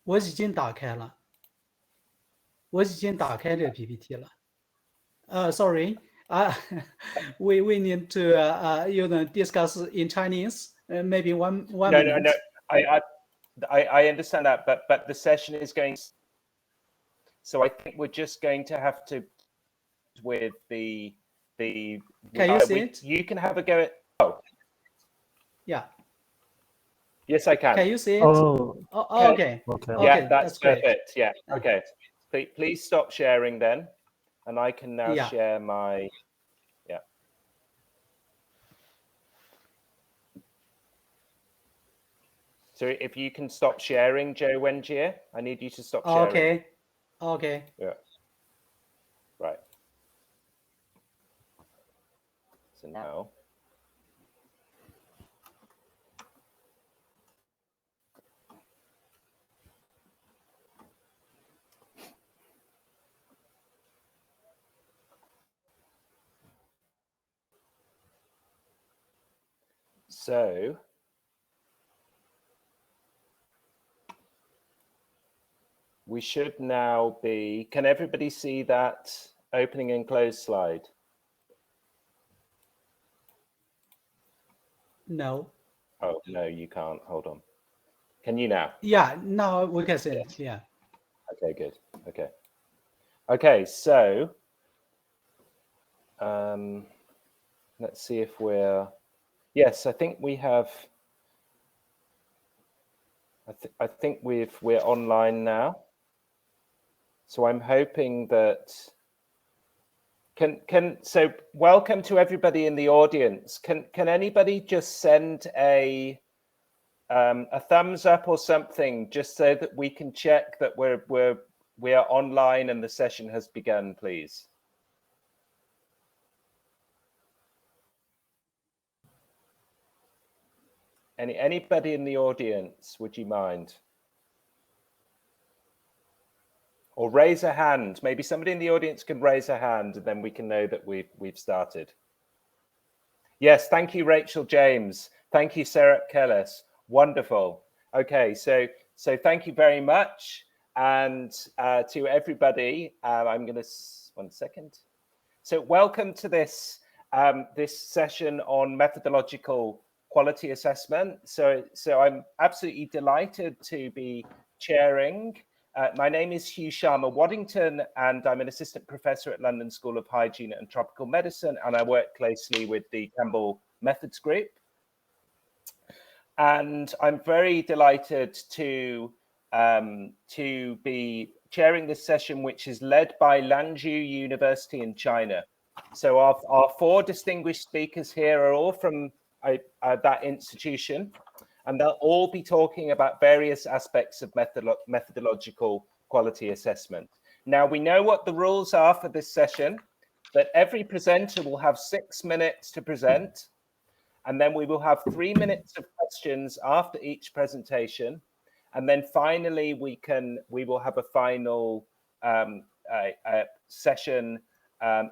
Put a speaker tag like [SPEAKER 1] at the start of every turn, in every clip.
[SPEAKER 1] 我已经打开了，我已经打开这个 PPT 了。Sorry, we need to discuss in Chinese. Maybe one minute.
[SPEAKER 2] No. I understand that, but the session is going. So I think we're just going to have to with the.
[SPEAKER 1] Can you see it?
[SPEAKER 2] You can have a go at. Oh.
[SPEAKER 1] Yeah.
[SPEAKER 2] Yes, I can.
[SPEAKER 1] Can you see it?
[SPEAKER 3] Oh,
[SPEAKER 1] okay.
[SPEAKER 2] Yeah, that's
[SPEAKER 1] great.
[SPEAKER 2] perfect. Yeah. Okay. Please stop sharing then, and I can now share my. Yeah. So if you can stop sharing, Zhou Wenjie, I need you to stop sharing.
[SPEAKER 1] Okay.
[SPEAKER 2] Yeah. Right. So now. So we should now be, can everybody see that opening and close slide?
[SPEAKER 1] No.
[SPEAKER 2] Oh, no, you can't. Hold on. Can you now?
[SPEAKER 1] Yeah, now we can see it. Yeah.
[SPEAKER 2] Okay, good. Okay, so let's see if we're, yes, I think we have, I think we're online now. So I'm hoping that, so welcome to everybody in the audience. Can anybody just send a thumbs up or something, just so that we can check that we are online and the session has begun, please? Anybody in the audience, would you mind? Or raise a hand. Maybe somebody in the audience can raise a hand, and then we can know that we've started. Yes, thank you, Rachel James. Thank you, Sarah Kellis. Wonderful. Okay, so thank you very much, and to everybody. I'm going to 1 second. So welcome to this this session on methodological quality assessment. So I'm absolutely delighted to be chairing. My name is Hugh Sharma Waddington, and I'm an assistant professor at London School of Hygiene and Tropical Medicine, and I work closely with the Campbell Methods Group. And I'm very delighted to be chairing this session, which is led by Lanzhou University in China. So our 4 distinguished speakers here are all from that institution, and they'll all be talking about various aspects of methodological quality assessment. Now, we know what the rules are for this session, that every presenter will have 6 minutes to present, and then we will have 3 minutes of questions after each presentation. And then finally, we will have a final session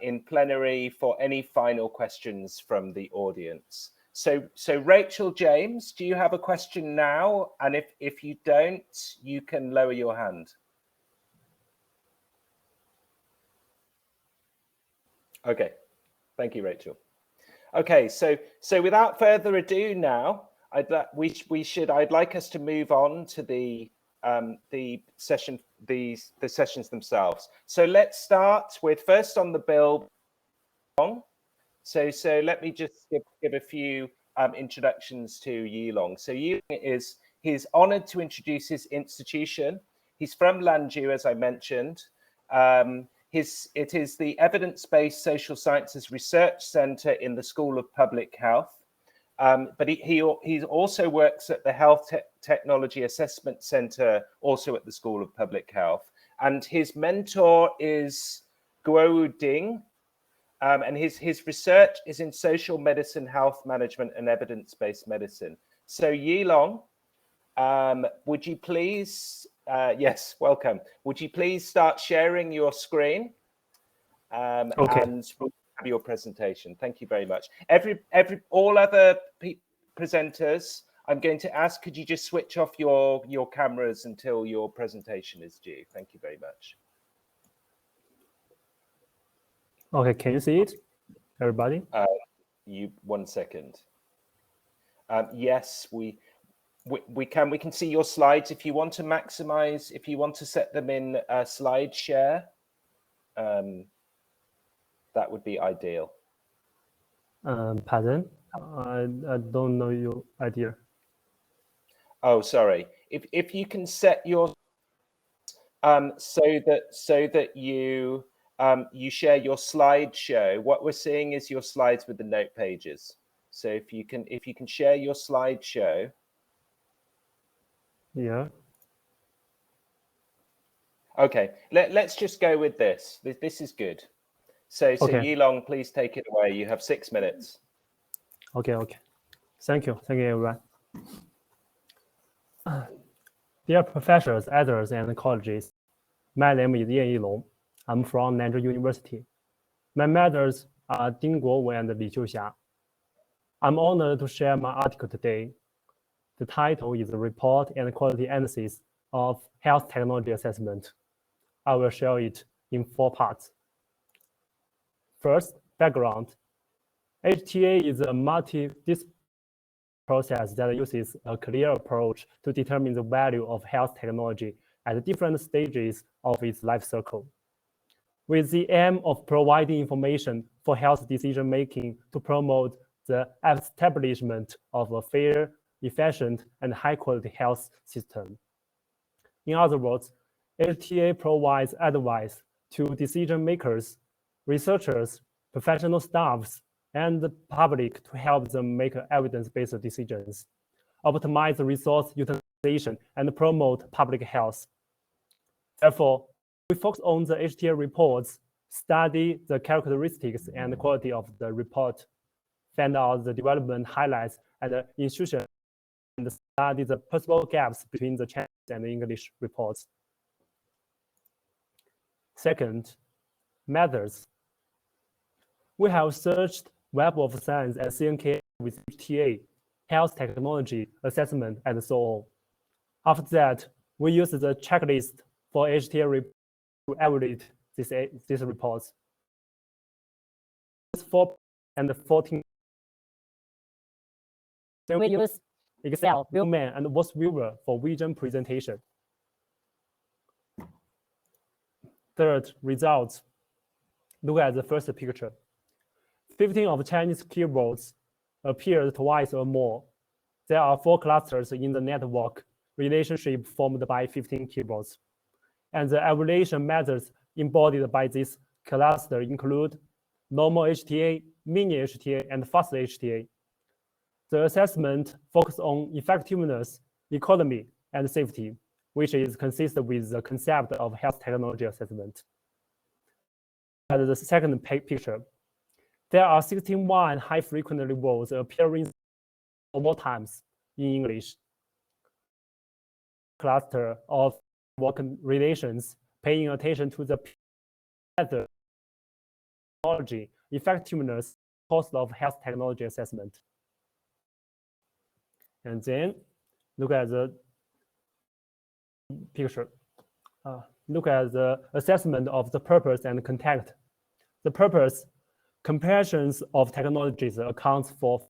[SPEAKER 2] in plenary for any final questions from the audience. So Rachel James, do you have a question now? And if you don't, you can lower your hand. Okay, thank you, Rachel. Okay, so without further ado now, I'd like us to move on to the sessions themselves. So let's start with first on the bill. So let me just give a few introductions to Yilong. So Yilong he's honored to introduce his institution. He's from Lanzhou, as I mentioned. It is the Evidence-Based Social Sciences Research Center in the School of Public Health. But he also works at the Health Technology Assessment Center, also at the School of Public Health. And his mentor is Guo Ding. And his research is in social medicine, health management, and evidence-based medicine. So Yilong, would you please, yes, welcome. Would you please start sharing your screen?
[SPEAKER 3] Okay.
[SPEAKER 2] And we'll your presentation. Thank you very much. All other presenters I'm going to ask, could you just switch off your cameras until your presentation is due? Thank you very much.
[SPEAKER 3] Okay, can you see it, everybody?
[SPEAKER 2] One second. Yes, we can see your slides. If you want to maximize, if you want to set them in slide share, that would be ideal.
[SPEAKER 3] Pardon? I don't know your idea.
[SPEAKER 2] Oh, sorry. If you can set your so that you you share your slideshow. What we're seeing is your slides with the note pages. So if you can share your slideshow.
[SPEAKER 3] Yeah.
[SPEAKER 2] Okay. Let's just go with this. This is good. So
[SPEAKER 3] Okay.
[SPEAKER 2] Yilong, please take it away. You have 6 minutes.
[SPEAKER 3] Okay. Thank you, everyone. Dear professors, editors, and colleagues, my name is Yilong. I'm from Lanzhou University. My mentors are Ding Guowen and Li Qiuxia. I'm honored to share my article today. The title is Report and Quality Analysis of Health Technology Assessment. I will share it in 4 parts. First, background. HTA is a multi-disciplinary process that uses a clear approach to determine the value of health technology at different stages of its life cycle, with the aim of providing information for health decision-making to promote the establishment of a fair, efficient, and high-quality health system. In other words, HTA provides advice to decision-makers, researchers, professional staffs, and the public to help them make evidence-based decisions, optimize resource utilization, and promote public health. Therefore, we focus on the HTA reports, study the characteristics and quality of the report, find out the development highlights and the institution, and study the possible gaps between the Chinese and the English reports. Second, methods. We have searched Web of Science and CNK with HTA, health technology assessment, and so on. After that, we use the checklist for HTA to evaluate these reports. 4 and 14. Then we use Excel, Viewman, and Voice Viewer for vision presentation. Third, results. Look at the first picture. 15 of Chinese keywords appeared twice or more. There are 4 clusters in the network relationship formed by 15 keywords. And the evaluation methods embodied by this cluster include normal HTA, mini HTA, and fast HTA. The assessment focuses on effectiveness, economy, and safety, which is consistent with the concept of health technology assessment. And the second picture. There are 61 high-frequently words appearing more times in English. Cluster of work relations paying attention to the method, technology, effectiveness, cost of health technology assessment. And then look at the picture. Look at the assessment of the purpose and content. The purpose, comparisons of technologies accounts for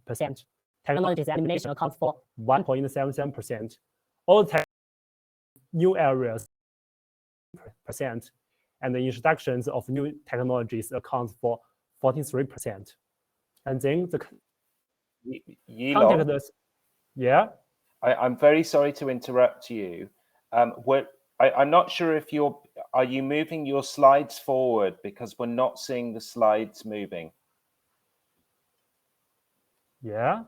[SPEAKER 3] %. Technologies elimination accounts for 1.77%. All new areas %, and the introductions of new technologies accounts for 43%. And then the context. Yeah.
[SPEAKER 2] I'm very sorry to interrupt you. I'm not sure if are you moving your slides forward, because we're not seeing the slides moving.
[SPEAKER 3] Yeah.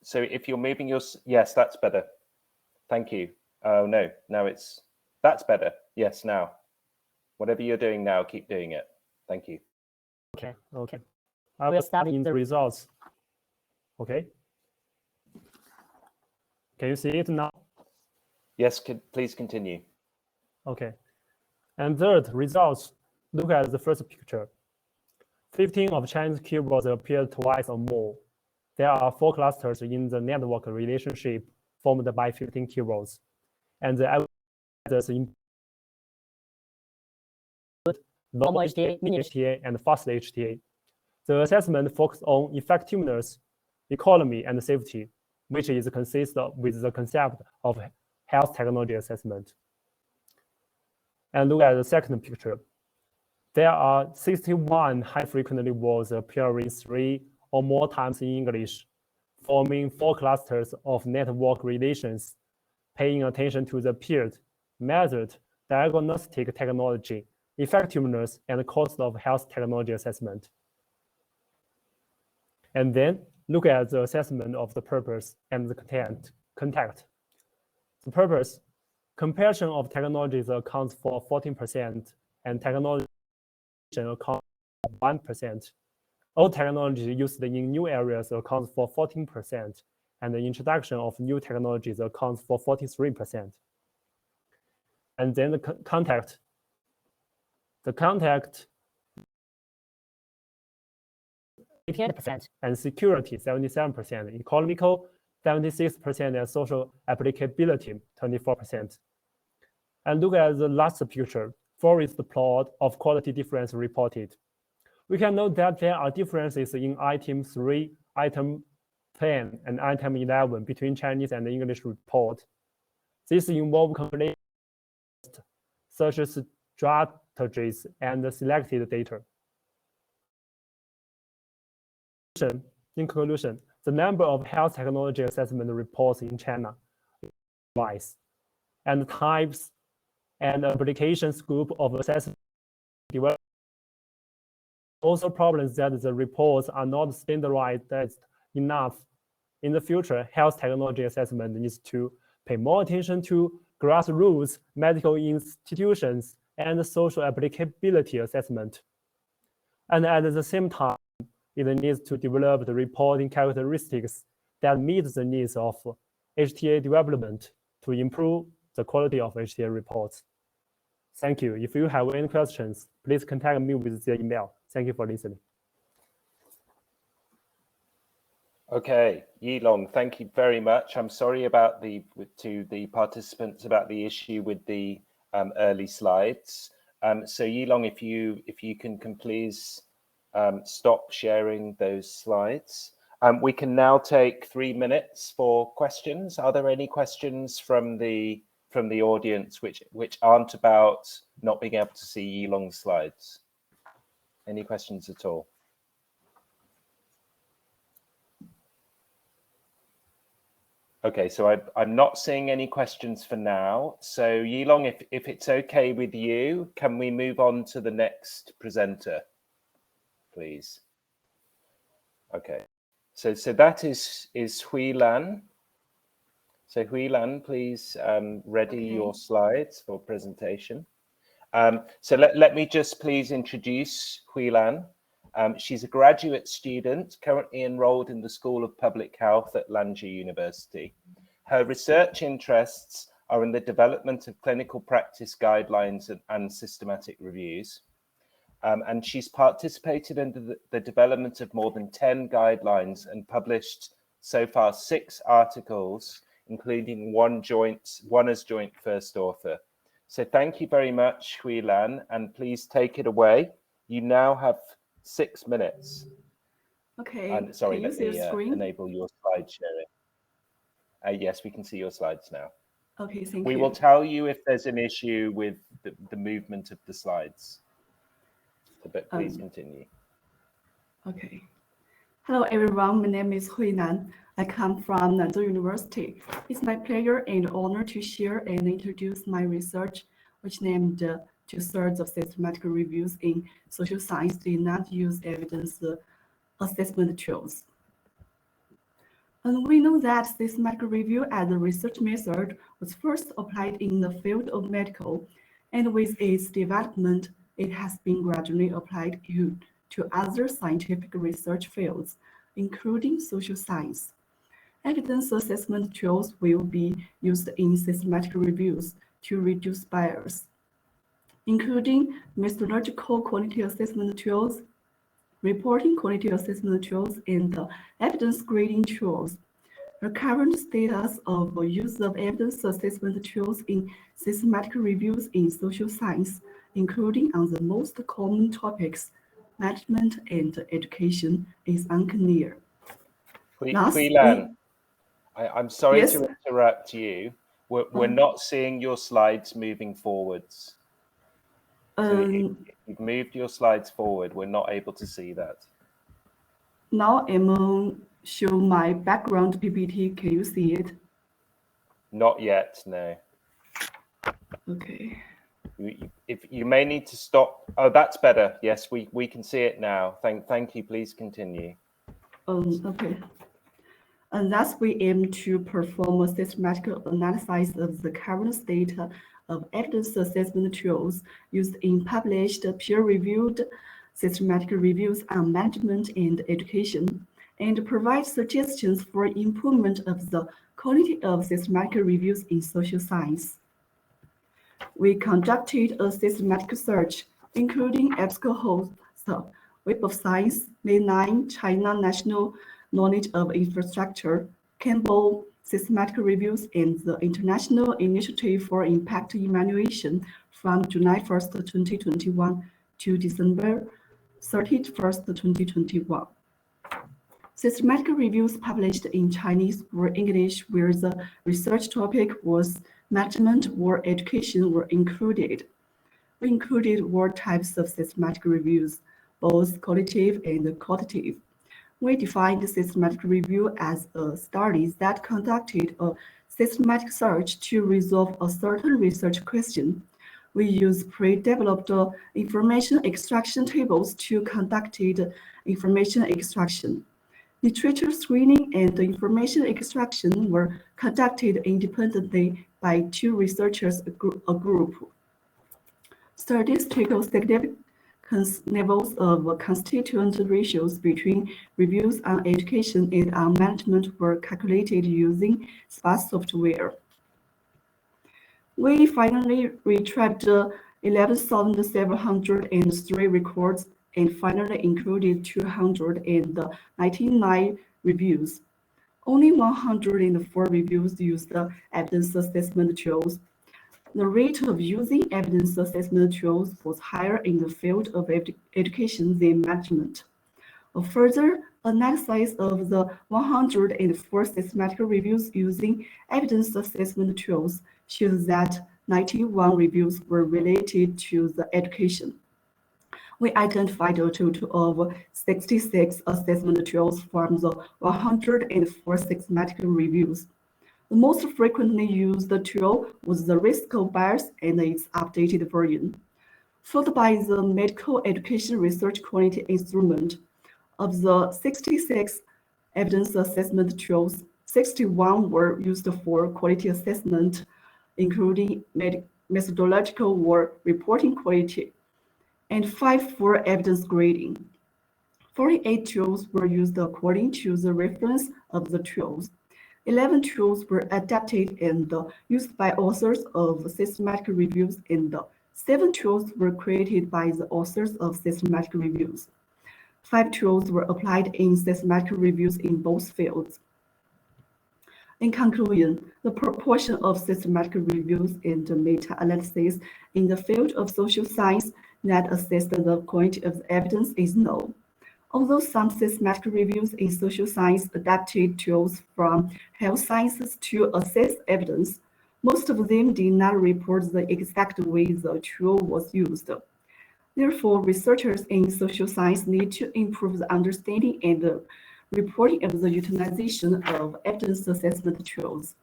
[SPEAKER 2] So if you're moving yes, that's better. Thank you. Oh no, that's better. Yes, now. Whatever you're doing now, keep doing it. Thank you.
[SPEAKER 3] Okay. I will start in the results. Okay. Can you see it now?
[SPEAKER 2] Yes, please continue.
[SPEAKER 3] Okay. And third, results. Look at the first picture. 15 of Chinese keywords appear twice or more. There are 4 clusters in the network relationship formed by 15 keywords, and the others in normal HTA, mini HTA, and fast HTA. The assessment focuses on effectiveness, economy, and safety, which is consistent with the concept of health technology assessment. And look at the second picture. There are 61 high-frequently words appearing 3 or more times in English, forming 4 clusters of network relations, paying attention to the period, method, diagnostic technology, effectiveness, and cost of health technology assessment. And then look at the assessment of the purpose and the content. The purpose, comparison of technologies accounts for 14%, and technology accounts for 1%. All technologies used in new areas accounts for 14%, and the introduction of new technologies accounts for 43%. And then the contact. The contact 88%, and security 77%, economical 76%, and social applicability 24%. And look at the last picture, forest plot of quality difference reported. We can note that there are differences in item 3, item 10, and item 11 between Chinese and English report. This involves combination such as strategies and selected data. In conclusion, the number of health technology assessment reports in China rise, and types and application scope of assessment develop. Also problems that the reports are not standardized enough. In the future, health technology assessment needs to pay more attention to grassroots medical institutions and social applicability assessment. And at the same time, it needs to develop the reporting characteristics that meet the needs of HTA development to improve the quality of HTA reports. Thank you. If you have any questions, please contact me with the email. Thank you for listening.
[SPEAKER 2] Okay, Yilong, thank you very much. I'm sorry about to the participants about the issue with the early slides. So Yilong, if you can please stop sharing those slides. We can now take 3 minutes for questions. Are there any questions from the audience which aren't about not being able to see Yilong's slides? Any questions at all? Okay, so I'm not seeing any questions for now. So Yilong, if it's okay with you, can we move on to the next presenter, please? Okay, so that is Hui Lan. So Hui Lan, please ready your slides for presentation. So let me just please introduce Hui Lan. She's a graduate student currently enrolled in the School of Public Health at Lanzhou University. Her research interests are in the development of clinical practice guidelines and systematic reviews. And she's participated in the development of more than 10 guidelines and published so far 6 articles, including one as joint first author. So thank you very much, Hui Lan, and please take it away. You now have 6 minutes.
[SPEAKER 4] Okay.
[SPEAKER 2] And sorry,
[SPEAKER 4] let me
[SPEAKER 2] enable your slide sharing. Yes, we can see your slides now.
[SPEAKER 4] Okay, thank you.
[SPEAKER 2] We will tell you if there's an issue with the movement of the slides. But please continue.
[SPEAKER 4] Okay. Hello, everyone. My name is Hui Lan. I come from Lanzhou University. It's my pleasure and honor to share and introduce my research, which named 2/3 of systematic reviews in social science did not use evidence assessment tools. And we know that systematic review as a research method was first applied in the field of medical, and with its development, it has been gradually applied to other scientific research fields, including social science. Evidence assessment tools will be used in systematic reviews to reduce bias, including methodological quality assessment tools, reporting quality assessment tools, and evidence grading tools. The current status of use of evidence assessment tools in systematic reviews in social science, including on the most common topics, management and education, is unclear.
[SPEAKER 2] Hui Lan, I'm sorry
[SPEAKER 4] Yes.
[SPEAKER 2] to interrupt you. We're not seeing your slides moving forwards. So if you've moved your slides forward, we're not able to see that.
[SPEAKER 4] Now I'm show my background PPT. Can you see it?
[SPEAKER 2] Not yet, no.
[SPEAKER 4] Okay.
[SPEAKER 2] If you may need to stop. Oh, that's better. Yes, we can see it now. Thank you. Please continue.
[SPEAKER 4] Okay. And thus we aim to perform a systematic analysis of the current state of evidence assessment tools used in published peer-reviewed systematic reviews on management and education, and provide suggestions for improvement of the quality of systematic reviews in social science. We conducted a systematic search, including EBSCOhost, Web of Science, Mainline, China National Knowledge of Infrastructure, Campbell Systematic Reviews, and the International Initiative for Impact Evaluation from July 1st, 2021 to December 31st, 2021. Systematic reviews published in Chinese or English where the research topic was management or education were included. We included all types of systematic reviews, both qualitative and quantitative. We defined systematic review as a study that conducted a systematic search to resolve a certain research question. We use pre-developed information extraction tables to conduct information extraction. Literature screening and information extraction were conducted independently by two researchers, a group. Statistical significance levels of constituent ratios between reviews on education and on management were calculated using sparse software. We finally retrieved 11,703 records and finally included 299 reviews. Only 104 reviews used evidence assessment tools. The rate of using evidence assessment tools was higher in the field of education than management. A further analysis of the 104 systematic reviews using evidence assessment tools shows that 91 reviews were related to the education. We identified a total of 66 assessment tools from the 104 systematic reviews. The most frequently used tool was the risk bias and its updated version, followed by the medical education research quality instrument. Of the 66 evidence assessment tools, 61 were used for quality assessment, including methodological or reporting quality, and 5 for evidence grading. 48 tools were used according to the reference of the tools. 11 tools were adapted and used by authors of systematic reviews, and 7 tools were created by the authors of systematic reviews. 5 tools were applied in systematic reviews in both fields. In conclusion, the proportion of systematic reviews and meta-analysis in the field of social science that assess the quality of the evidence is low. Although some systematic reviews in social science adapted tools from health sciences to assess evidence, most of them did not report the exact way the tool was used. Therefore, researchers in social science need to improve the understanding and reporting of the utilization of evidence assessment tools.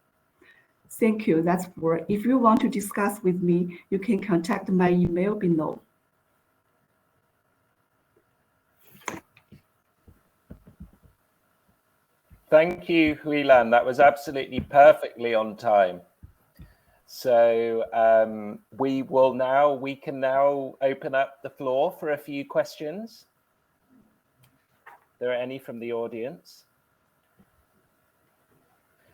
[SPEAKER 4] Thank you. That's for. If you want to discuss with me, you can contact my email below.
[SPEAKER 2] Thank you, Hui Lan. That was absolutely perfectly on time. So we can now open up the floor for a few questions. There are any from the audience?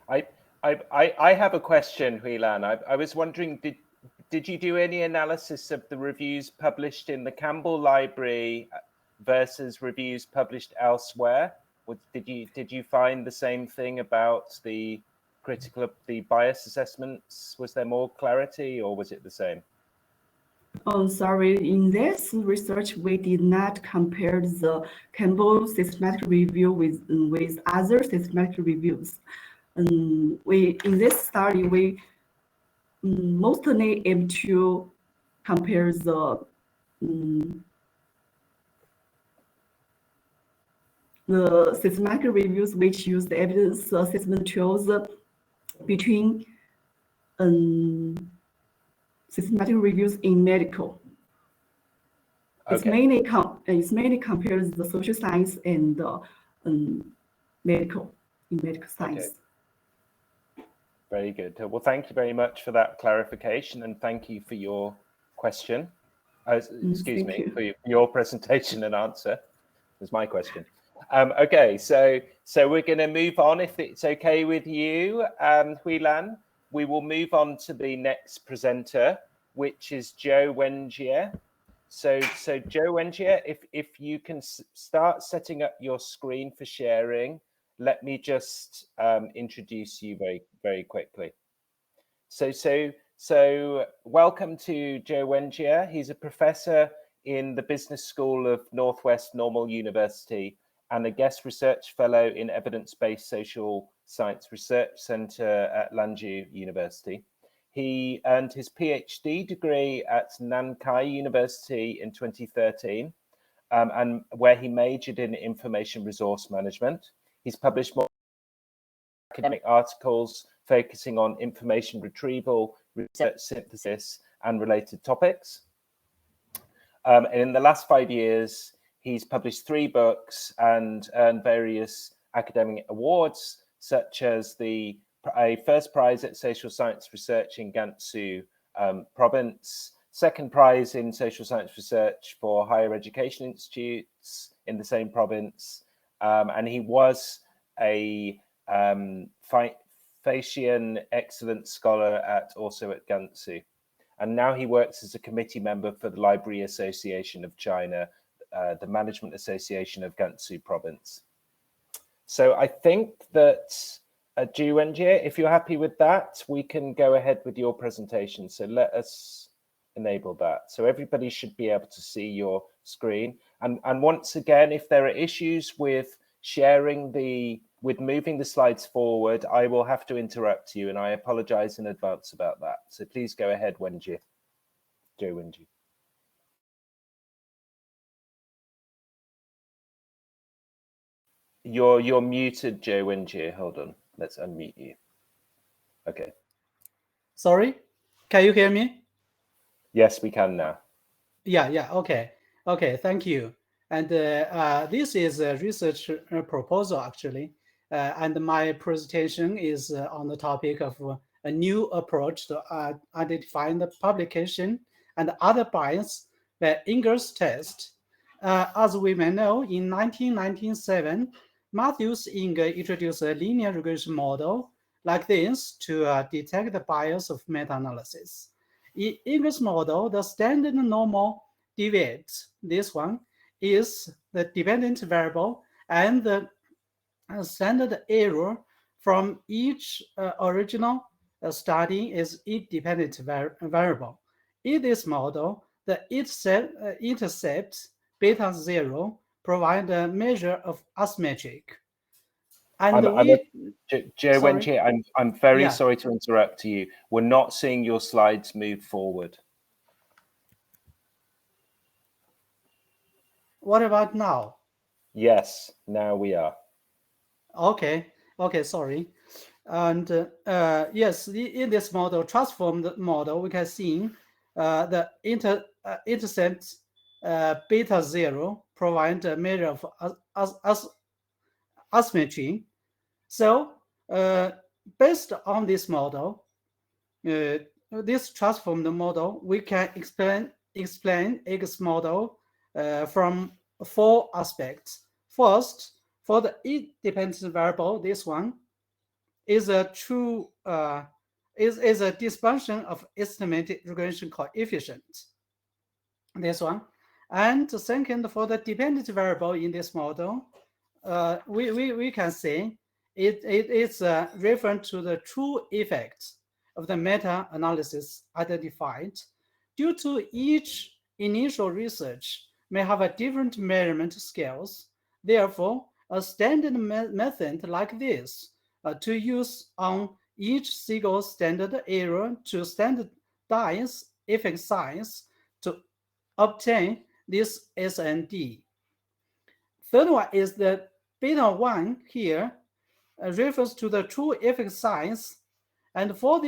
[SPEAKER 2] I have a question, Hui Lan. I was wondering, did you do any analysis of the reviews published in the Campbell Library versus reviews published elsewhere? Did you find the same thing about the bias assessments? Was there more clarity, or was it the same?
[SPEAKER 4] Oh, sorry. In this research, we did not compare the Campbell systematic review with other systematic reviews. In this study, we mostly aim to compare the systematic reviews which use the evidence assessment tools between systematic reviews in medical. It's mainly compares the social science and medical science.
[SPEAKER 2] Okay. Very good. Well, thank you very much for that clarification, and thank you for your question. Excuse me, for your presentation and answer. That's my question. Okay, so we're going to move on, if it's okay with you, Hui Lan. We will move on to the next presenter, which is Zhou Wenjie. So Zhou Wenjie, if you can start setting up your screen for sharing, let me just introduce you very, very quickly. So welcome to Zhou Wenjie. He's a professor in the Business School of Northwest Normal University and a guest research fellow in Evidence-Based Social Science Research Center at Lanzhou University. He earned his PhD degree at Nankai University in 2013, and where he majored in information resource management. He's published more academic articles focusing on information retrieval, research synthesis, and related topics. And in the last 5 years, he's published 3 books and earned various academic awards, such as a first prize at social science research in Gansu province, second prize in social science research for higher education institutes in the same province, and he was a Faxian Excellence Scholar also at Gansu. And now he works as a committee member for the Library Association of China, the Management Association of Gansu Province. So I think that, Zhou Wenjie, if you're happy with that, we can go ahead with your presentation. So let us enable that. So everybody should be able to see your screen. And once again, if there are issues with with moving the slides forward, I will have to interrupt you, and I apologize in advance about that. So please go ahead, Wenjie. Zhou Wenjie. You're muted, Zhou Wenjie. Hold on, let's unmute you. Okay.
[SPEAKER 1] Sorry, can you hear me?
[SPEAKER 2] Yes, we can now.
[SPEAKER 1] Yeah, okay, thank you. And this is a research proposal, actually. And my presentation is on the topic of a new approach to identifying the publication and other bias by Inger's test. As we may know, in 1997, Matthews Inger introduced a linear regression model like this to detect the bias of meta-analysis. In Inger's model, the standard normal deviates. This one is the dependent variable, and the standard error from each original study is independent variable. In this model, the intercept beta 0 provide a measure of asymmetric. And
[SPEAKER 2] Zhou Wenjie, I'm very sorry to interrupt you. We're not seeing your slides move forward.
[SPEAKER 1] What about now?
[SPEAKER 2] Yes, now we are.
[SPEAKER 1] Okay, sorry. And yes, in this model, transformed model, we can see the intercept beta 0 provide a measure of asymmetry. So based on this model, this transformed model, we can explain X model from 4 aspects. First, for the independent variable, this one is a true is a dispersion of estimated regression coefficient. This one, And second, for the dependent variable in this model, we can say it is referring to the true effect of the meta-analysis identified. Due to each initial research may have a different measurement scales. Therefore, a standard method like this to use on each single standard error to standardize effect size to obtain this SND. Third one is the beta 1 here refers to the true effect size. And for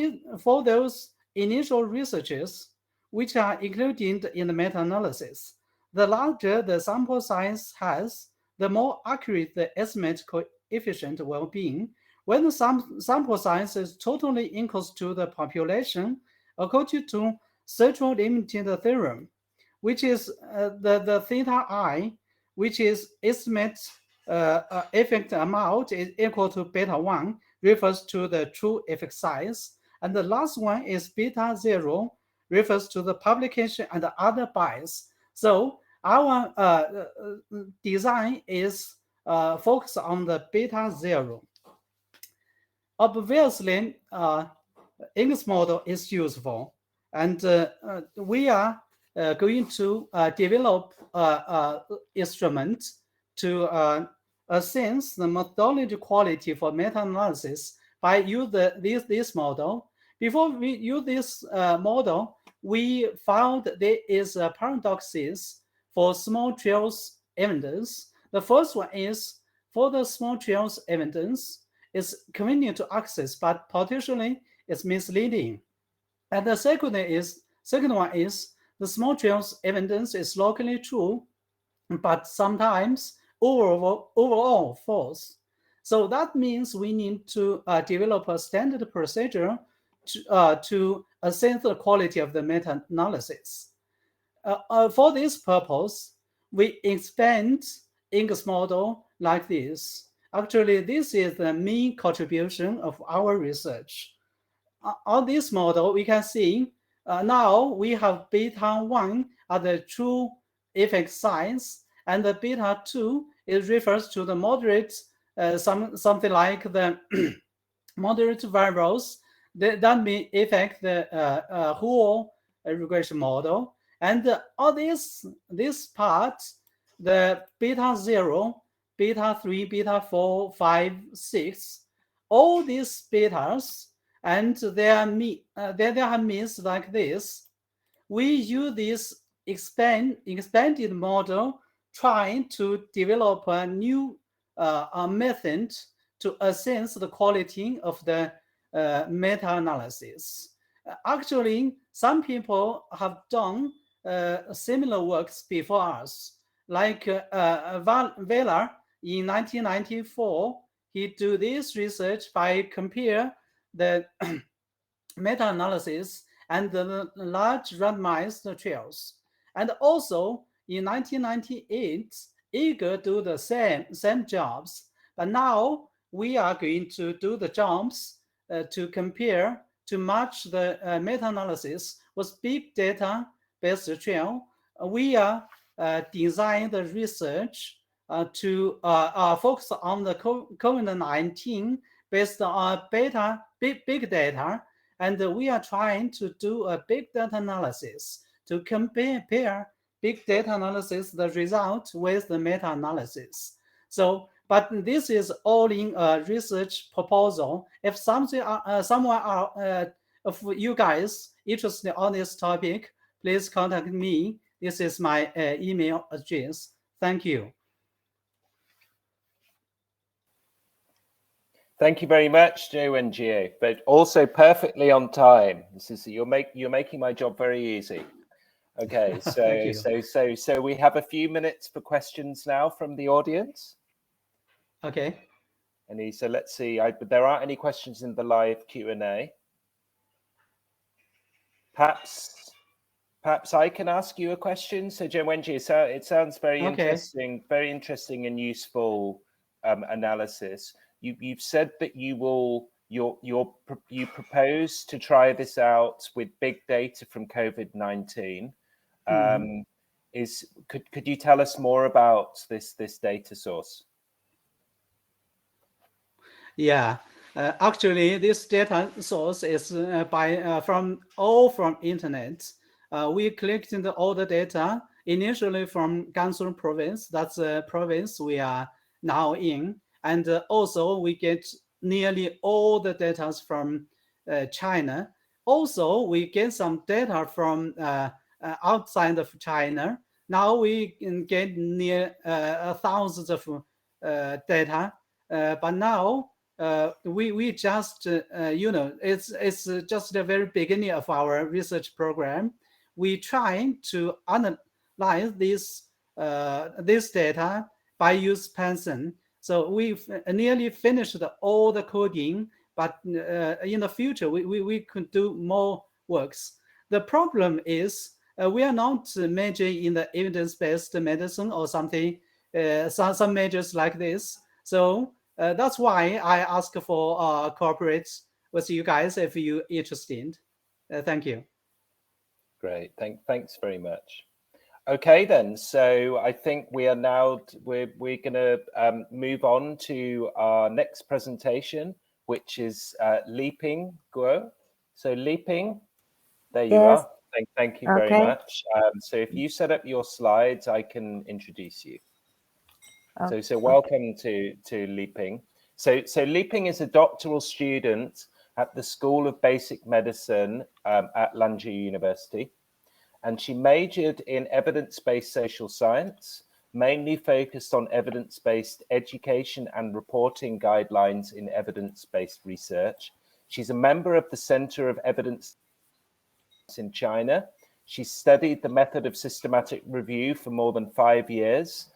[SPEAKER 1] those initial researches, which are included in the meta-analysis, the larger the sample size has, the more accurate the estimate coefficient will be. When the sample size is totally equals to the population, according to central limiting theorem, which is the theta I, which is estimate effect amount is equal to beta 1, refers to the true effect size. And the last one is beta 0, refers to the publication and the other bias. So our design is focused on the beta 0. Obviously, English model is useful, and we are going to develop instruments to assess the methodology quality for meta-analysis by use this model. Before we use this model, we found there is paradoxes for small trials evidence. The first one is for the small trials evidence, it's convenient to access, but potentially it's misleading. And the second one is the small trials evidence is locally true, but sometimes overall false. So that means we need to develop a standard procedure to assess the quality of the meta-analysis. For this purpose, we expand English model like this. Actually, this is the main contribution of our research. On this model, we can see now we have beta 1 as the true effect size, and the beta 2 it refers to the moderate, something like the moderate variables that may affect the whole regression model. And all this part, the beta 0, beta 3, beta 4, 5, 6, all these betas, and they are means like this. We use this expanded model trying to develop a new method to assess the quality of the meta-analysis. Actually, some people have done similar works before us, like Vela in 1994. He do this research by compare the meta-analysis and the large randomized trials. And also in 1998, Eager do the same jobs. But now we are going to do the jobs to compare, to match the meta-analysis with big data based trial. We are design the research to focus on the COVID-19 based on big data, and we are trying to do a big data analysis to compare big data analysis, the result with the meta-analysis. So, but this is all in a research proposal. If someone of you guys interested on this topic, please contact me. This is my email address. Thank you.
[SPEAKER 2] Thank you very much, Zhou and Wenjie, but also perfectly on time. This is you're making my job very easy. Okay, so we have a few minutes for questions now from the audience.
[SPEAKER 1] Okay.
[SPEAKER 2] And so let's see. There aren't any questions in the live Q&A. Perhaps I can ask you a question. So, Zhou, Wenjie, it sounds very interesting and useful analysis. You've said that you propose to try this out with big data from COVID-19. could you tell us more about this data source?
[SPEAKER 1] Yeah, actually, this data source is from internet. We collected all the data initially from Gansu province. That's the province we are now in, and also we get nearly all the data from China. Also, we get some data from outside of China. Now we can get near thousands of data, but now we just it's just the very beginning of our research program. We try to analyze this data by use Python. So we've nearly finished all the coding, but in the future we could do more works. The problem is we are not majoring in the evidence-based medicine or something, some majors like this. So that's why I ask for cooperate with you guys if you're interested. Thank you.
[SPEAKER 2] Great, thanks very much. Okay then, so I think we are now we're going to move on to our next presentation, which is Liping Guo. So Liping, there you are. Thank you very much. So if you set up your slides, I can introduce you. So welcome to Liping. So Liping is a doctoral student at the School of Basic Medicine at Lanzhou University, and she majored in evidence-based social science, mainly focused on evidence-based education and reporting guidelines in evidence-based research. She's a member of the Center of Evidence in China. She studied the method of systematic review for more than 5 years,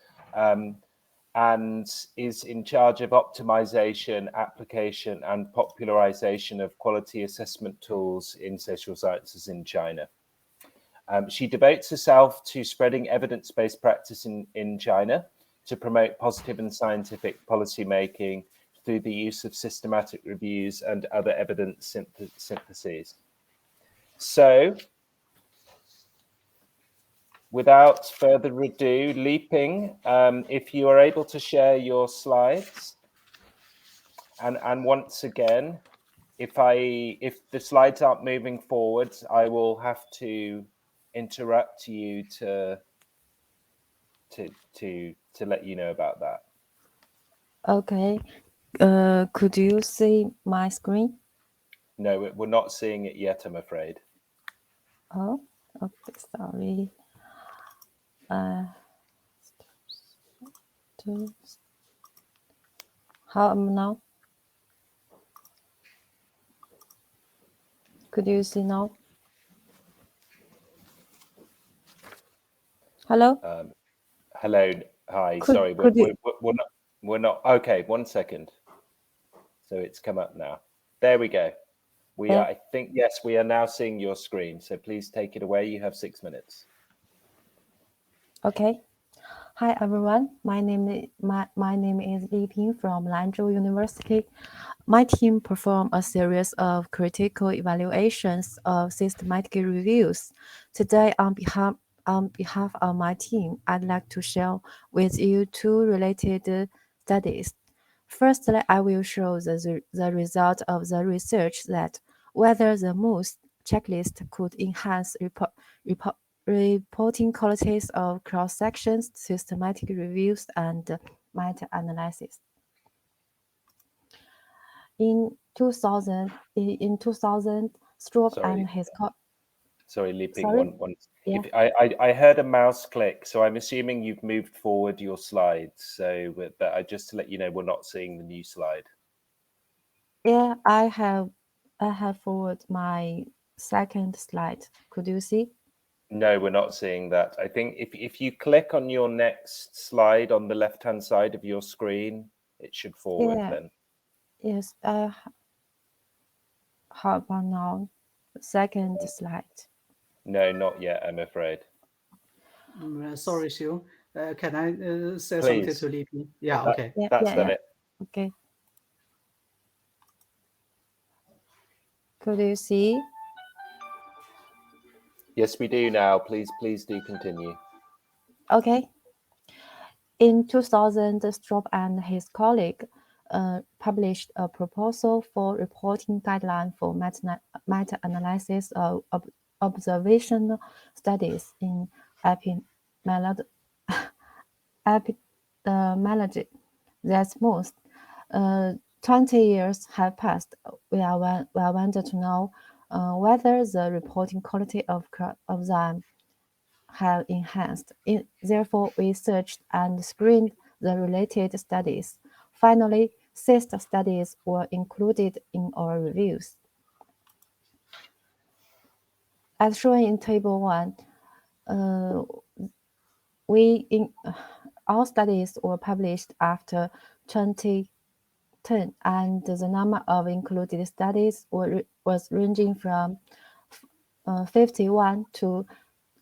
[SPEAKER 2] and is in charge of optimization, application, and popularization of quality assessment tools in social sciences in China. She devotes herself to spreading evidence-based practice in China to promote positive and scientific policy making through the use of systematic reviews and other evidence syntheses. So, without further ado, Liping, if you are able to share your slides, and once again, if the slides aren't moving forward, I will have to interrupt you to let you know about that.
[SPEAKER 5] Okay. Could you see my screen?
[SPEAKER 2] No, we're not seeing it yet, I'm afraid.
[SPEAKER 5] Oh, okay, sorry. How am now? Could you see now? Hello?
[SPEAKER 2] Hello, hi,
[SPEAKER 5] Could-
[SPEAKER 2] sorry,
[SPEAKER 5] could you-
[SPEAKER 2] we're not, okay, 1 second. So it's come up now. There we go. We are, I think, yes, we are now seeing your screen. So please take it away. You have 6 minutes.
[SPEAKER 5] Okay. Hi everyone. My name is Liping from Lanzhou University. My team performed a series of critical evaluations of systematic reviews. Today, on behalf of my team, I'd like to share with you 2 related studies. Firstly, I will show the result of the research that whether the MOOS checklist could enhance reporting qualities of cross-sections, systematic reviews, and meta-analysis. In 2000, Stroop and his
[SPEAKER 2] Sorry, Liping,
[SPEAKER 5] Sorry?
[SPEAKER 2] one.
[SPEAKER 5] Yeah.
[SPEAKER 2] I heard a mouse click, so I'm assuming you've moved forward your slides. So, but just to let you know, we're not seeing the new slide.
[SPEAKER 5] Yeah, I have forward my second slide. Could you see?
[SPEAKER 2] No, we're not seeing that. I think if you click on your next slide on the left-hand side of your screen, it should forward then.
[SPEAKER 5] Yes, how about now? Second slide.
[SPEAKER 2] No, not yet, I'm afraid.
[SPEAKER 1] Sorry, Xiu. Can I say
[SPEAKER 2] Please.
[SPEAKER 1] something to Liping? Yeah, okay.
[SPEAKER 2] That's done it.
[SPEAKER 5] Okay. Could you see?
[SPEAKER 2] Yes, we do now. Please do continue.
[SPEAKER 5] Okay. In 2000, Zhou and his colleague published a proposal for reporting guideline for meta-analysis of observational studies in epidemiology. That's most. 20 years have passed. We wanted to know whether the reporting quality of them have enhanced. Therefore, we searched and screened the related studies. Finally, 6 studies were included in our reviews. As shown in Table 1, all studies were published after 2010, and the number of included studies was ranging from 51 to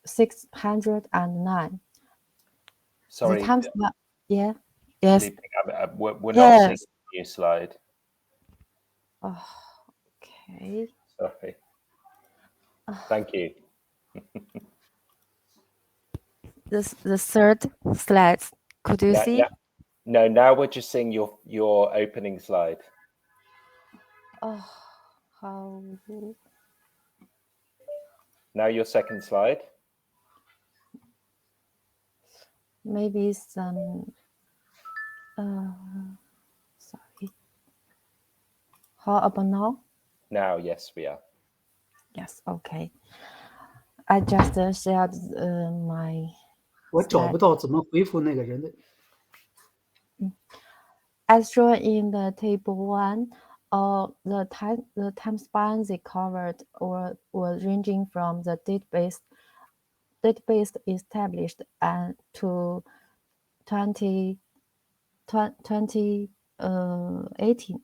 [SPEAKER 5] 609.
[SPEAKER 2] Sorry.
[SPEAKER 5] Yeah. Yes.
[SPEAKER 2] We're not seeing the new slide.
[SPEAKER 5] Oh, okay.
[SPEAKER 2] Sorry. Thank you.
[SPEAKER 5] The third slide. Could you see?
[SPEAKER 2] No, now we're just seeing your opening slide.
[SPEAKER 5] Oh, how?
[SPEAKER 2] Now your second slide.
[SPEAKER 5] Maybe some. Sorry. How about now?
[SPEAKER 2] Now, yes, we are.
[SPEAKER 5] Yes. Okay. I just shared my.
[SPEAKER 1] 我找不到怎么回复那个人的。
[SPEAKER 5] As shown in the table 1, the time span they covered was ranging from the database established and to 2018.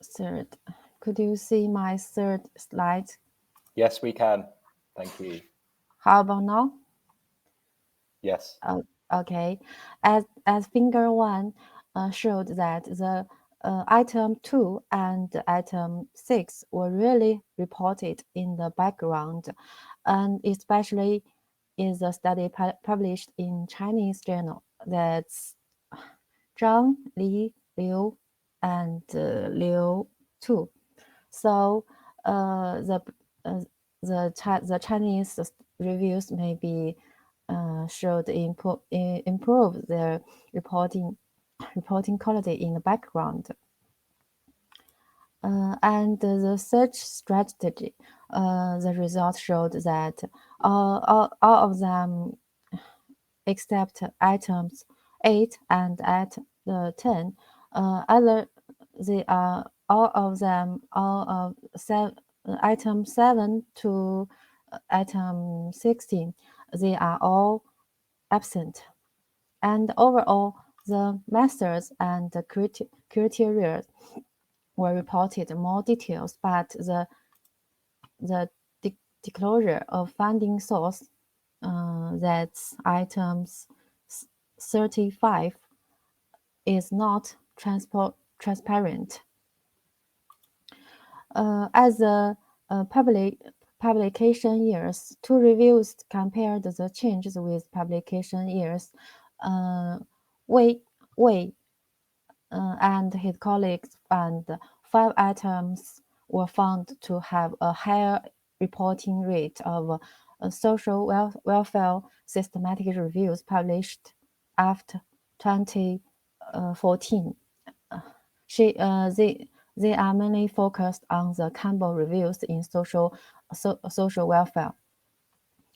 [SPEAKER 5] Third, could you see my third slide?
[SPEAKER 2] Yes, we can. Thank you.
[SPEAKER 5] How about now?
[SPEAKER 2] Yes.
[SPEAKER 5] Okay. As Figure 1 showed that the item 2 and item 6 were really reported in the background, and especially in the study published in Chinese journal. That's Zhang, Li, Liu, and Liu too. So the Chinese reviews may be should improve their reporting quality in the background. And the search strategy, the results showed that all of them, except items 8 and at the 10, they are all of them, item 7 to item 16, they are all absent. And overall, the methods and the criteria were reported more details, but the disclosure of funding source, that's items 35, is not transparent. As the publication years, 2 reviews compared the changes with publication years. Wei and his colleagues found 5 items were found to have a higher reporting rate of social welfare systematic reviews published after 2014. They are mainly focused on the Campbell reviews in social welfare.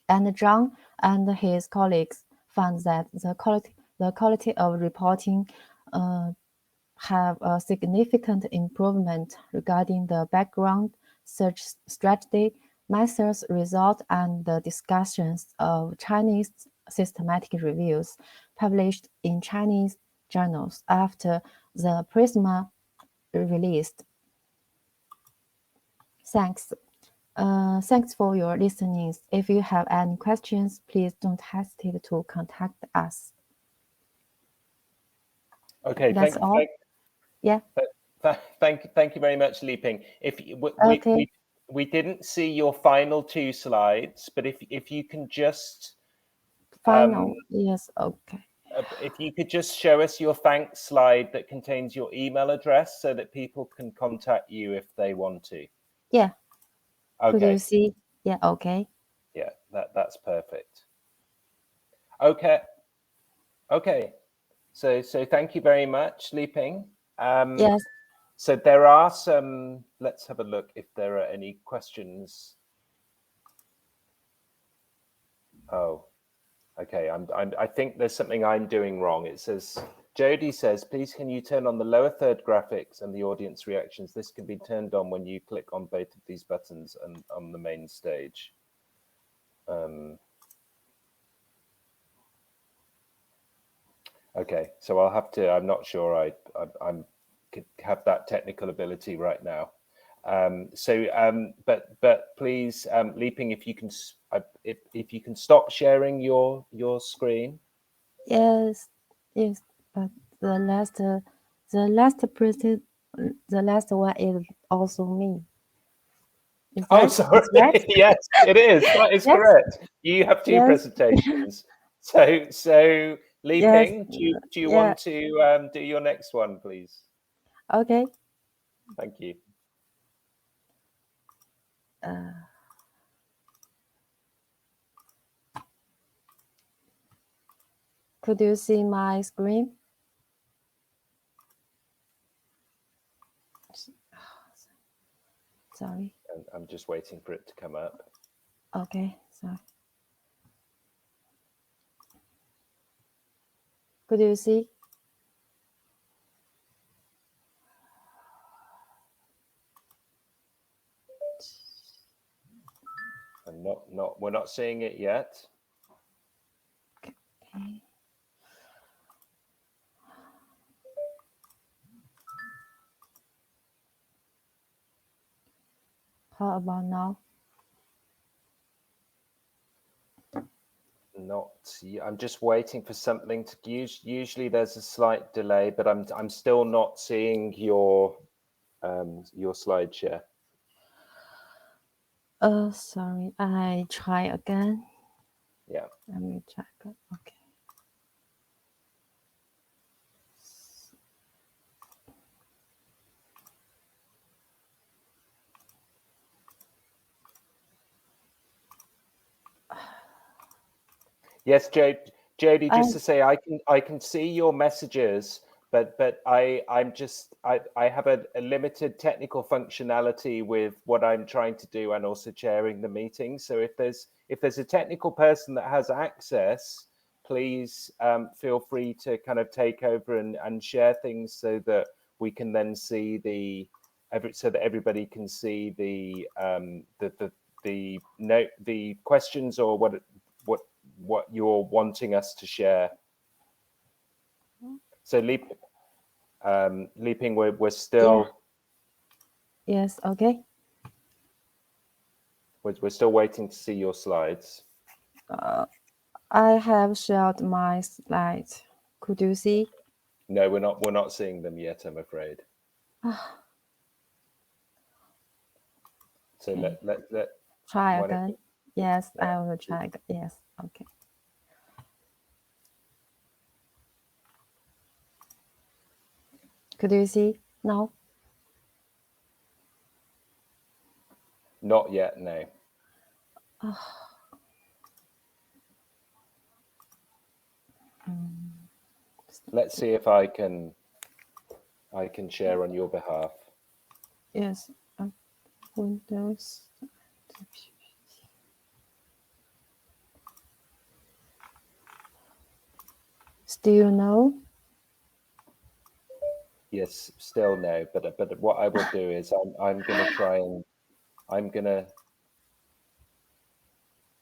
[SPEAKER 5] And Zhang and his colleagues found that the quality of reporting have a significant improvement regarding the background search strategy, methods, results, and the discussions of Chinese systematic reviews published in Chinese journals after the Prisma released. Thanks. Thanks for your listening. If you have any questions, please don't hesitate to contact us.
[SPEAKER 2] Okay,
[SPEAKER 5] that's all. Yeah.
[SPEAKER 2] Thank you very much, Li Ping. we didn't see your final 2 slides, but if you can just
[SPEAKER 5] Final, yes, okay.
[SPEAKER 2] if you could just show us your thanks slide that contains your email address so that people can contact you if they want to.
[SPEAKER 5] Yeah. Could you
[SPEAKER 2] Okay.
[SPEAKER 5] see? Yeah, okay.
[SPEAKER 2] Yeah, that's perfect. Okay. Okay. So thank you very much, Li Ping.
[SPEAKER 5] Yes.
[SPEAKER 2] So there are some, let's have a look if there are any questions. Oh, okay. I think there's something I'm doing wrong. It says, Jody says, please can you turn on the lower third graphics and the audience reactions? This can be turned on when you click on both of these buttons and on the main stage. Okay, so I'll have to, I'm not sure I could have that technical ability right now. But please, Li Ping, if you can stop sharing your screen.
[SPEAKER 5] Yes, yes, but the last one is also me. Is
[SPEAKER 2] Oh,
[SPEAKER 5] that,
[SPEAKER 2] sorry.
[SPEAKER 5] is that?
[SPEAKER 2] Yes, it is. That is
[SPEAKER 5] Yes.
[SPEAKER 2] correct. You have 2
[SPEAKER 5] Yes.
[SPEAKER 2] presentations. So Li
[SPEAKER 5] Yes.
[SPEAKER 2] Ping, do you
[SPEAKER 5] Yeah.
[SPEAKER 2] want to do your next one, please?
[SPEAKER 5] Okay.
[SPEAKER 2] Thank you.
[SPEAKER 5] Could you see my screen? Sorry.
[SPEAKER 2] I'm just waiting for it to come up.
[SPEAKER 5] Okay, sorry. Could you see?
[SPEAKER 2] And we're not seeing it yet.
[SPEAKER 5] Okay. How about now?
[SPEAKER 2] I'm just waiting for something to usually there's a slight delay, but I'm still not seeing your slide share.
[SPEAKER 5] Sorry, I try again.
[SPEAKER 2] Yeah.
[SPEAKER 5] Let me check. Okay.
[SPEAKER 2] Yes, Jody, just to say, I can see your messages, but I have a limited technical functionality with what I'm trying to do and also chairing the meeting. So if there's a technical person that has access, please feel free to kind of take over and share things so that we can then see so that everybody can see the questions or what you're wanting us to share. So Li Ping, we're still
[SPEAKER 5] Yes, okay.
[SPEAKER 2] We're still waiting to see your slides.
[SPEAKER 5] I have shared my slides. Could you see?
[SPEAKER 2] No, we're not seeing them yet, I'm afraid. So
[SPEAKER 5] Okay.
[SPEAKER 2] let
[SPEAKER 5] Try again. Yes, I will try again. Yes, okay. Could you see now?
[SPEAKER 2] Not yet, no. Let's see if I can share on your behalf.
[SPEAKER 5] Yes, Windows. Still no?
[SPEAKER 2] Yes, still no. But what I will do is I'm going to try and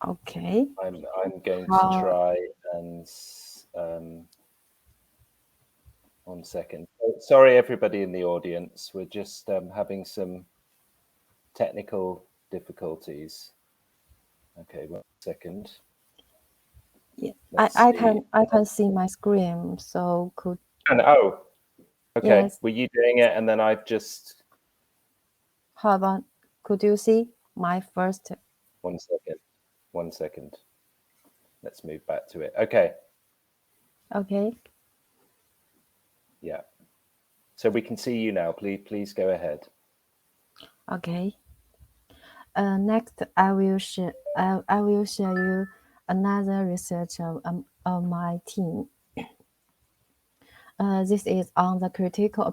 [SPEAKER 5] Okay.
[SPEAKER 2] I'm going to try and 1 second. Sorry, everybody in the audience. We're just having some technical difficulties. Okay, 1 second.
[SPEAKER 5] Yeah, I can see my screen. So could.
[SPEAKER 2] And okay.
[SPEAKER 5] Yes.
[SPEAKER 2] Were you doing it and then I've just.
[SPEAKER 5] How about? Could you see? my first.
[SPEAKER 2] 1 second. 1 second. Let's move back to it. Okay.
[SPEAKER 5] Okay.
[SPEAKER 2] Yeah. So we can see you now. Please go ahead.
[SPEAKER 5] Okay. Next, I will share you another research of my team. This is on the critical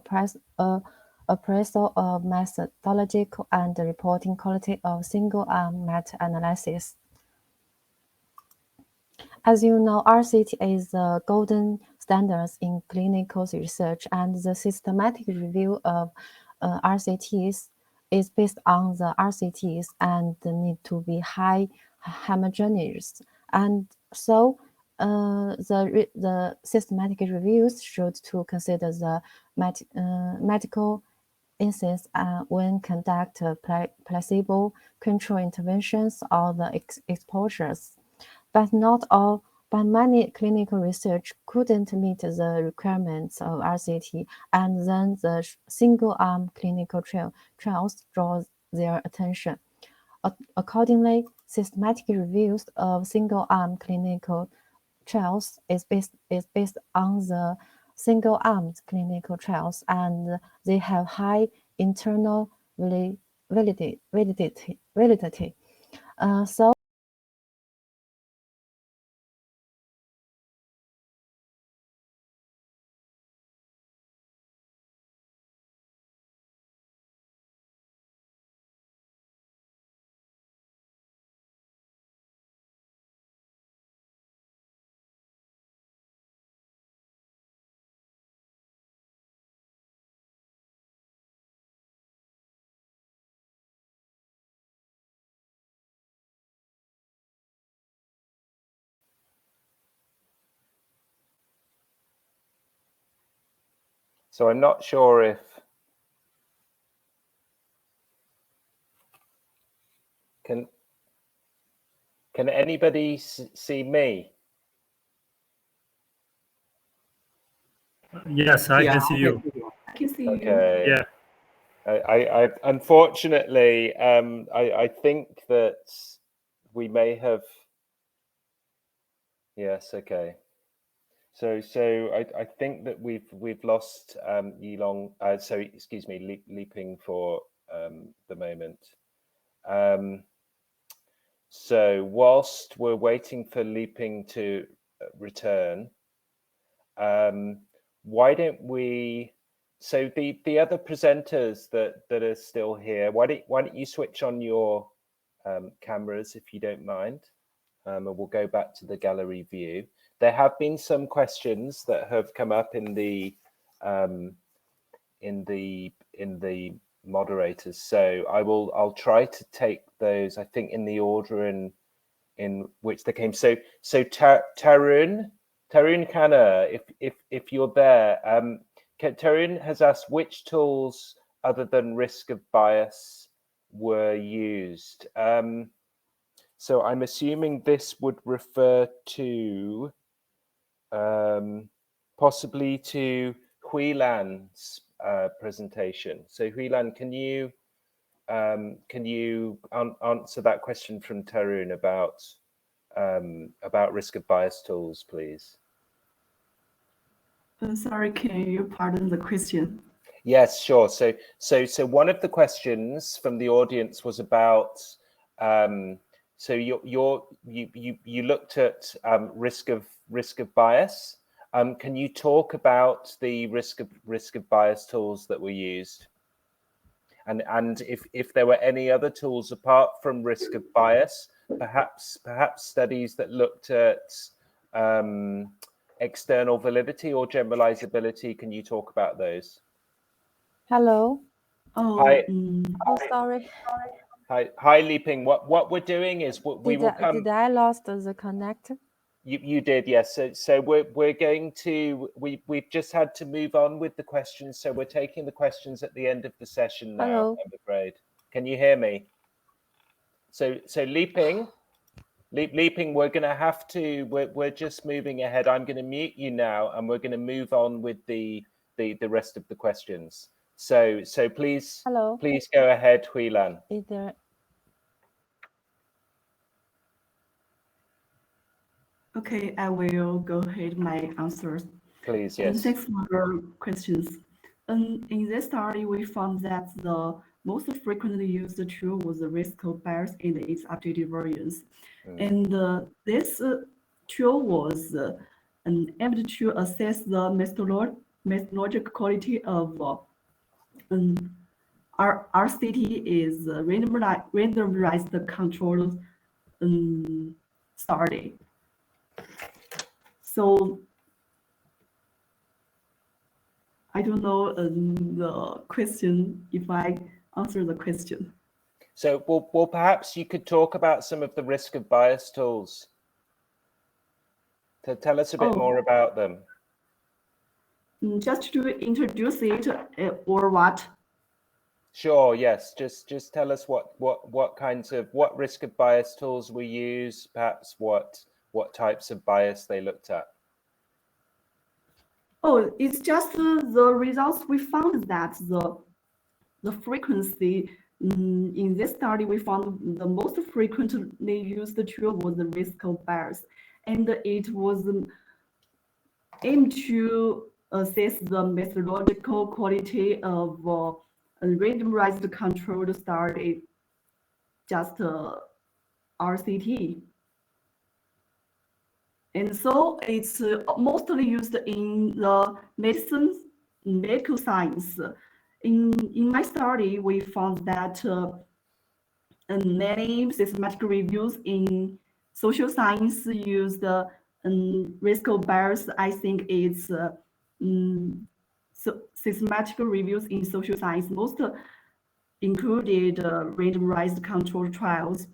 [SPEAKER 5] appraisal of methodological and reporting quality of single-arm meta-analysis. As you know, RCT is the golden standard in clinical research, and the systematic review of RCTs is based on the RCTs and need to be high homogeneous. And so the systematic reviews should to consider the medical instance when conduct placebo control interventions or the exposures. But many clinical research couldn't meet the requirements of RCT, and then the single-arm clinical trials draw their attention. Accordingly, systematic reviews of single-arm clinical trials is based on the single-arm clinical trials, and they have high internal validity.
[SPEAKER 2] So I'm not sure if can anybody see me?
[SPEAKER 3] Yes, I
[SPEAKER 1] Yeah,
[SPEAKER 3] can see you.
[SPEAKER 4] I can see you.
[SPEAKER 2] Okay.
[SPEAKER 3] Yeah.
[SPEAKER 2] I unfortunately I think that we may have. Yes. Okay. So I think that we've lost Yilong. So excuse me, Leaping for the moment. So whilst we're waiting for Leaping to return, why don't we? So the other presenters that are still here, why don't you switch on your cameras if you don't mind, and we'll go back to the gallery view. There have been some questions that have come up in the moderators, so I'll try to take those, I think, in the order in which they came. So Tarun Khanna, if you're there, Tarun has asked which tools other than risk of bias were used. So I'm assuming this would refer to possibly to Hui Lan's presentation. So Hui Lan, can you answer that question from Tarun about risk of bias tools, please?
[SPEAKER 4] Sorry, can you pardon the question?
[SPEAKER 2] Yes, sure. So one of the questions from the audience was about so you looked at risk of bias. Can you talk about the risk of bias tools that were used, and if there were any other tools apart from risk of bias, perhaps studies that looked at external validity or generalizability? Can you talk about those?
[SPEAKER 5] Hello.
[SPEAKER 4] Oh,
[SPEAKER 2] Hi.
[SPEAKER 5] Oh, sorry.
[SPEAKER 2] Hi, Leaping. What we're doing is we will come.
[SPEAKER 5] Did I lost the connect?
[SPEAKER 2] You did, yes. So we're going to we've just had to move on with the questions. So we're taking the questions at the end of the session now.
[SPEAKER 5] Hello.
[SPEAKER 2] I'm afraid. Can you hear me? So Leaping, we're going to have to. We're just moving ahead. I'm going to mute you now, and we're going to move on with the rest of the questions. So please,
[SPEAKER 5] Hello.
[SPEAKER 2] please go ahead, Hui Lan.
[SPEAKER 5] Is there?
[SPEAKER 4] Okay, I will go ahead my answers.
[SPEAKER 2] Please, yes.
[SPEAKER 4] Thanks for your questions. In this study, we found that the most frequently used tool was the risk bias in its updated versions. And this tool was aimed to assess the methodological quality of RCT is randomized controlled study. So I don't know the question, if I answer the question.
[SPEAKER 2] So, well, perhaps you could talk about some of the risk of bias tools. To tell us a bit more about them.
[SPEAKER 4] Just to introduce it, or what?
[SPEAKER 2] Sure. Yes. Just tell us what kinds of risk of bias tools we use. Perhaps what types of bias they looked at.
[SPEAKER 4] Oh, it's just the results we found that the frequency in this study, we found the most frequently used tool was the risk bias, and it was aimed to assess the methodological quality of a randomized controlled study, just RCT. And so it's mostly used in the medical science. In my study, we found that many systematic reviews in social science use the risk bias. I think it's so systematic reviews in social science most included randomized controlled trials.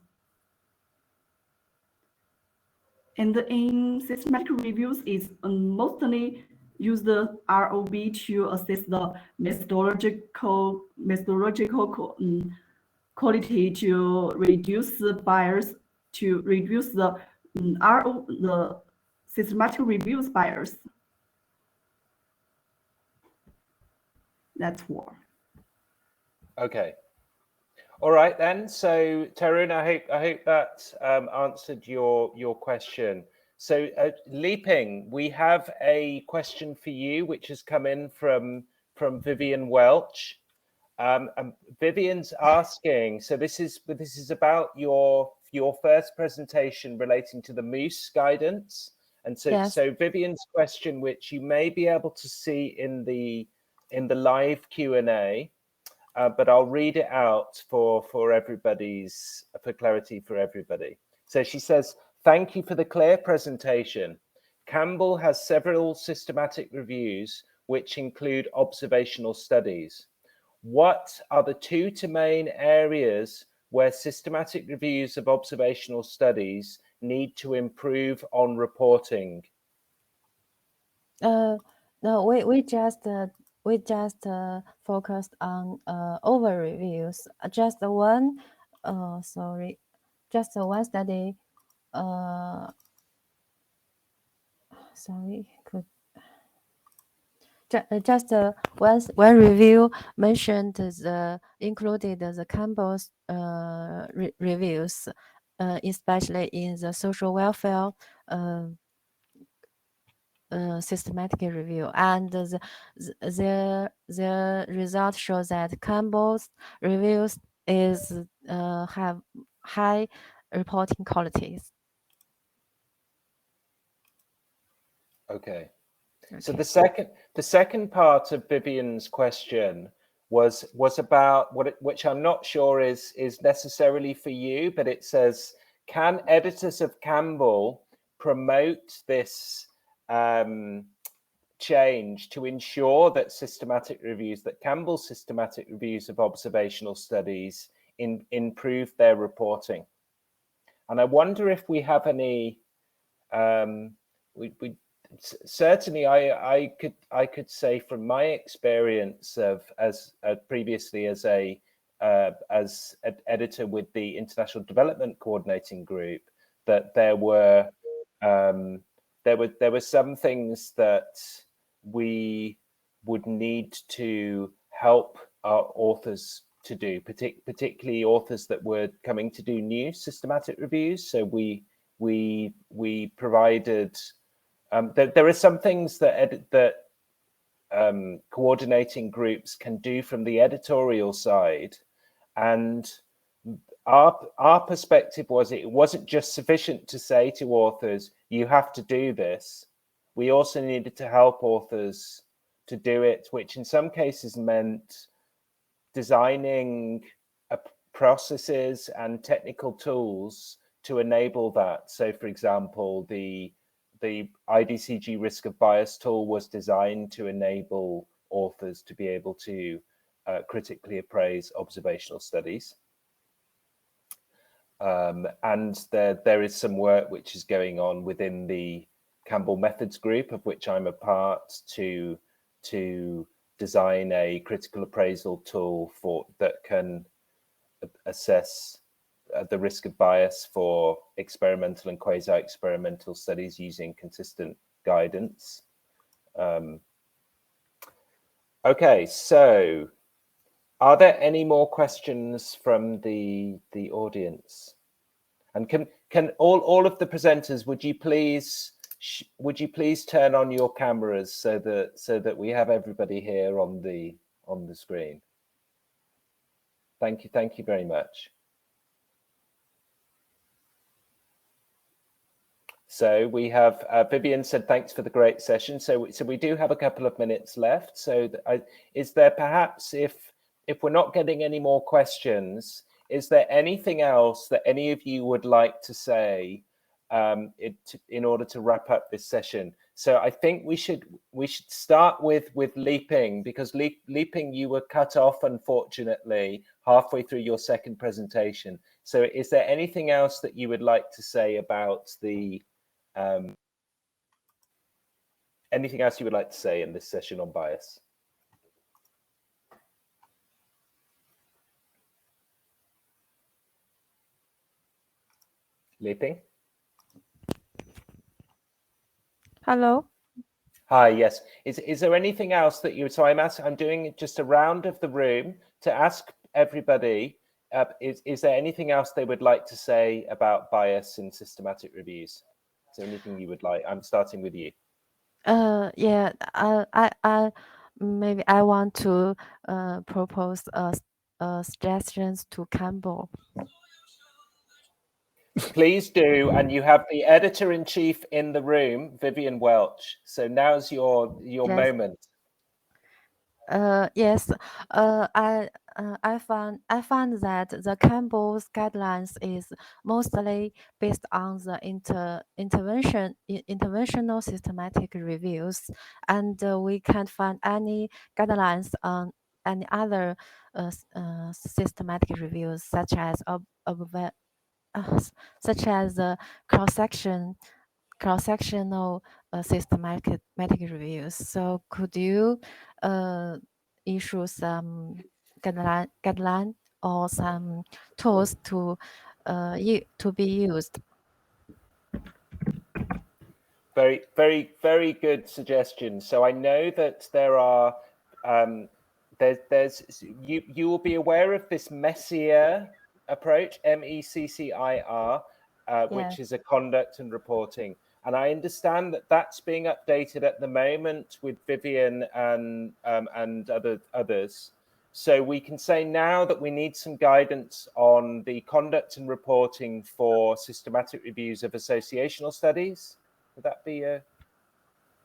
[SPEAKER 4] And in systematic reviews, it's mostly use the ROB to assess the methodological quality to reduce the bias, to reduce the the systematic reviews bias. That's all.
[SPEAKER 2] Okay. All right then. So Tarun, I hope that answered your question. So Liping, we have a question for you, which has come in from Vivian Welch. And Vivian's asking. So this is about your first presentation relating to the Moose guidance. And so
[SPEAKER 5] Yes.
[SPEAKER 2] So Vivian's question, which you may be able to see in the live Q&A. But I'll read it out for clarity for everybody. So she says, thank you for the clear presentation. Campbell has several systematic reviews, which include observational studies. What are the two main areas where systematic reviews of observational studies need to improve on reporting?
[SPEAKER 5] No, we just focused on over reviews. Just one study. Just one review mentioned included the Campbell's reviews, especially in the social welfare systematic review, and the result shows that Campbell's reviews have high reporting qualities.
[SPEAKER 2] Okay. So the second part of Vivian's question was about which I'm not sure is necessarily for you, but it says, can editors of Campbell promote this change to ensure that Campbell's systematic reviews of observational studies improve their reporting? And I wonder if we have any. Certainly, I could say from my experience as previously as an editor with the International Development Coordinating Group, that there were some things that we would need to help our authors to do, particularly authors that were coming to do new systematic reviews. So we we provided. There are some things that coordinating groups can do from the editorial side, and our perspective was it wasn't just sufficient to say to authors, you have to do this. We also needed to help authors to do it, which in some cases meant designing processes and technical tools to enable that. So for example, the IDCG risk of bias tool was designed to enable authors to be able to critically appraise observational studies. And there is some work which is going on within the Campbell Methods group, of which I'm a part, to design a critical appraisal tool that can assess the risk of bias for experimental and quasi-experimental studies using consistent guidance. Okay, so are there any more questions from the audience? And can all of the presenters, would you please turn on your cameras so that we have everybody here on the screen? Thank you very much. So we have Vivian said thanks for the great session. So we do have a couple of minutes left. So is there perhaps, if we're not getting any more questions, is there anything else that any of you would like to say in order to wrap up this session? So I think we should start with Liping, because Liping, you were cut off unfortunately halfway through your second presentation. So is there anything else that you would like to say about the anything else you would like to say in this session on bias? Liping?
[SPEAKER 5] Hello.
[SPEAKER 2] Hi, yes. Is there anything else that you, so I'm doing just a round of the room to ask everybody, is there anything else they would like to say about bias in systematic reviews? Is there anything you would like? I'm starting with you.
[SPEAKER 5] Yeah, I maybe I want to propose suggestions to Campbell.
[SPEAKER 2] Please do, and you have the editor-in-chief in the room, Vivian Welch. So now's your
[SPEAKER 5] Yes.
[SPEAKER 2] moment.
[SPEAKER 5] Yes. I found that the Campbell's guidelines is mostly based on the interventional systematic reviews, and we can't find any guidelines on any other systematic reviews, such as cross-sectional systematic reviews. So could you issue some guideline or some tools to be used?
[SPEAKER 2] Very, very, very good suggestion. So I know that there are you will be aware of this Messier approach, MECCIR, which is a conduct and reporting. And I understand that that's being updated at the moment with Vivian and others. So we can say now that we need some guidance on the conduct and reporting for systematic reviews of associational studies. Would that be a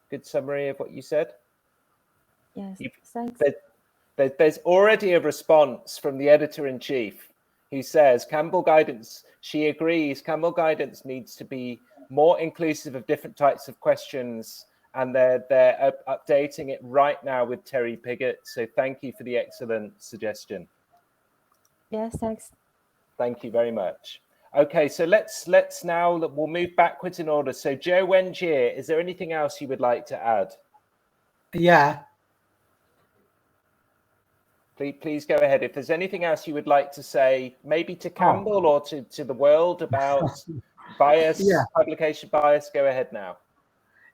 [SPEAKER 2] good summary of what you said?
[SPEAKER 5] Yes, thanks.
[SPEAKER 2] There's already a response from the editor-in-chief who says Campbell guidance, she agrees, Campbell guidance needs to be more inclusive of different types of questions, and they're updating it right now with Terry Piggott. So thank you for the excellent suggestion.
[SPEAKER 5] Yes, thanks.
[SPEAKER 2] Thank you very much. Okay, so let's now, we'll move backwards in order. So Zhou, Wenjie, is there anything else you would like to add?
[SPEAKER 1] Yeah.
[SPEAKER 2] Please go ahead. If there's anything else you would like to say, maybe to Campbell or to the world about bias, publication bias, go ahead now.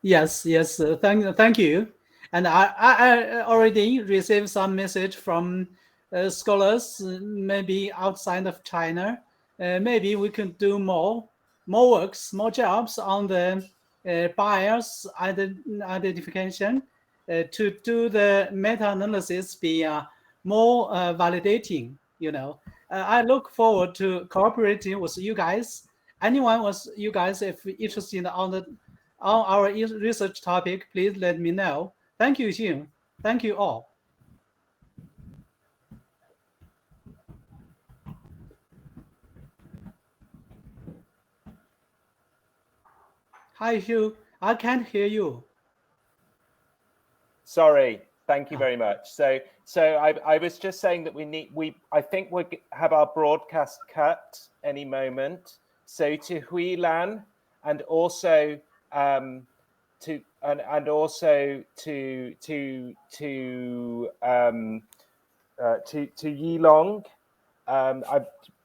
[SPEAKER 1] Yes, thank you. And I already received some message from scholars, maybe outside of China. Maybe we can do more more works, more jobs on the bias identification to do the meta-analysis be more validating. I look forward to cooperating with you guys. Anyone with you guys, if interested on our research topic, please let me know. Thank you, Xing. Thank you all. Hi, Hugh. I can't hear you.
[SPEAKER 2] Sorry. Thank you very much. So I was just saying that I think we have our broadcast cut any moment. So to Hui Lan and also to Yilong, I'm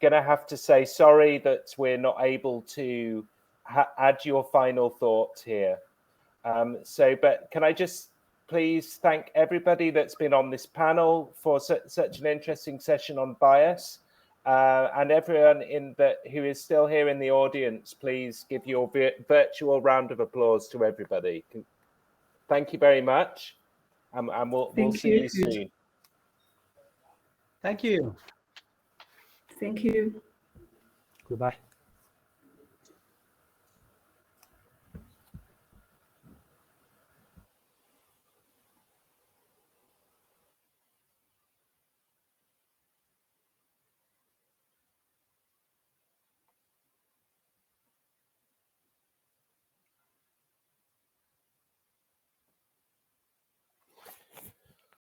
[SPEAKER 2] gonna have to say sorry that we're not able to add your final thoughts here. But can I just please thank everybody that's been on this panel for such an interesting session on bias, and everyone who is still here in the audience, please give your virtual round of applause to everybody. Thank you very much, and we'll see you soon.
[SPEAKER 1] Thank you.
[SPEAKER 4] Thank you.
[SPEAKER 3] Goodbye.